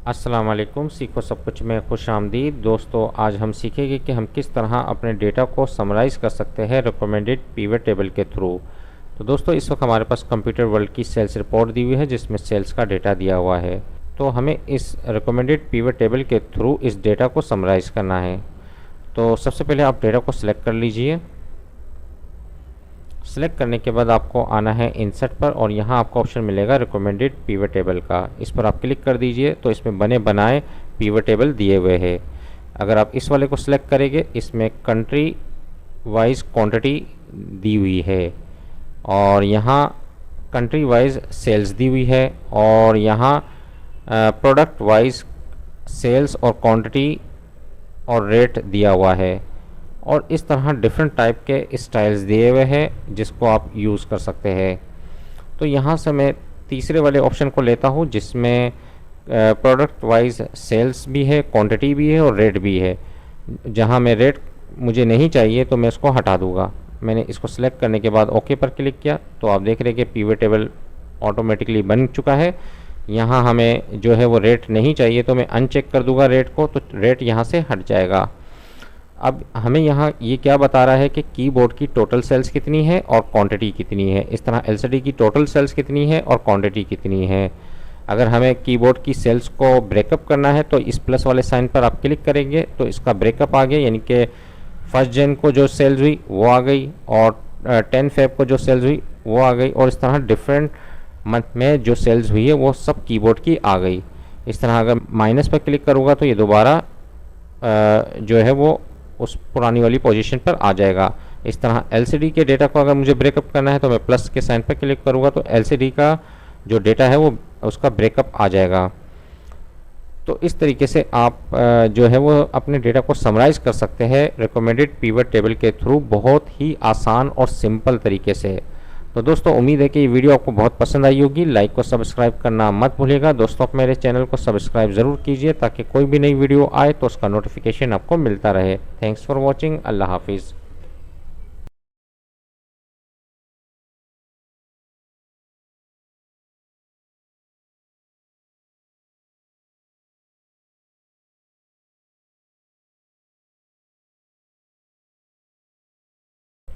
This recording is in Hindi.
अस्सलाम वालेकुम, सीखो सब कुछ में खुश आमदीद। दोस्तों, आज हम सीखेंगे कि हम किस तरह अपने डेटा को समराइज़ कर सकते हैं रिकमेंडेड पीवट टेबल के थ्रू। तो दोस्तों, इस वक्त हमारे पास कंप्यूटर वर्ल्ड की सेल्स रिपोर्ट दी हुई है जिसमें सेल्स का डेटा दिया हुआ है। तो हमें इस रिकमेंडेड पीवट टेबल के थ्रू इस डेटा को समराइज़ करना है। तो सबसे पहले आप डेटा को सिलेक्ट कर लीजिए। सेलेक्ट करने के बाद आपको आना है इंसर्ट पर और यहाँ आपको ऑप्शन मिलेगा रिकमेंडेड पीवट टेबल का। इस पर आप क्लिक कर दीजिए तो इसमें बने बनाए पीवट टेबल दिए हुए हैं। अगर आप इस वाले को सिलेक्ट करेंगे, इसमें कंट्री वाइज क्वांटिटी दी हुई है और यहाँ कंट्री वाइज सेल्स दी हुई है और यहाँ प्रोडक्ट वाइज सेल्स और क्वांटिटी और रेट दिया हुआ है। और इस तरह डिफरेंट टाइप के स्टाइल्स दिए हुए हैं जिसको आप यूज़ कर सकते हैं। तो यहाँ से मैं तीसरे वाले ऑप्शन को लेता हूँ जिसमें प्रोडक्ट वाइज सेल्स भी है, क्वांटिटी भी है और रेट भी है। जहाँ मैं रेट मुझे नहीं चाहिए तो मैं इसको हटा दूँगा। मैंने इसको सिलेक्ट करने के बाद ओके पर क्लिक किया तो आप देख रहे हैं कि पीवट टेबल ऑटोमेटिकली बन चुका है। यहाँ हमें जो है वो रेट नहीं चाहिए तो मैं अनचेक कर दूँगा रेट को, तो रेट यहाँ से हट जाएगा। अब हमें यहाँ ये क्या बता रहा है कि कीबोर्ड की टोटल सेल्स कितनी है और क्वांटिटी कितनी है। इस तरह एलसीडी की टोटल सेल्स कितनी है और क्वांटिटी कितनी है। अगर हमें कीबोर्ड की सेल्स को ब्रेकअप करना है तो इस प्लस वाले साइन पर आप क्लिक करेंगे तो इसका ब्रेकअप आ गया, यानी कि फर्स्ट जन को जो सेल्स हुई वो आ गई और 10 फेब को जो सेल्स हुई वो आ गई और इस तरह डिफरेंट मंथ में जो सेल्स हुई है वो सब कीबोर्ड की आ गई। इस तरह अगर माइनस पर क्लिक करूँगा तो ये दोबारा जो है वो उस पुरानी वाली पोजीशन पर आ जाएगा। इस तरह एलसीडी के डेटा को अगर मुझे ब्रेकअप करना है तो मैं प्लस के साइन पर क्लिक करूँगा तो एलसीडी का जो डेटा है वो उसका ब्रेकअप आ जाएगा। तो इस तरीके से आप जो है वो अपने डेटा को समराइज़ कर सकते हैं रिकमेंडेड पीवट टेबल के थ्रू, बहुत ही आसान और सिंपल तरीके से। तो दोस्तों, उम्मीद है कि ये वीडियो आपको बहुत पसंद आई होगी। लाइक को सब्सक्राइब करना मत भूलिएगा। दोस्तों, आप मेरे चैनल को सब्सक्राइब ज़रूर कीजिए ताकि कोई भी नई वीडियो आए तो उसका नोटिफिकेशन आपको मिलता रहे। Thanks for watching. अल्लाह हाफिज़।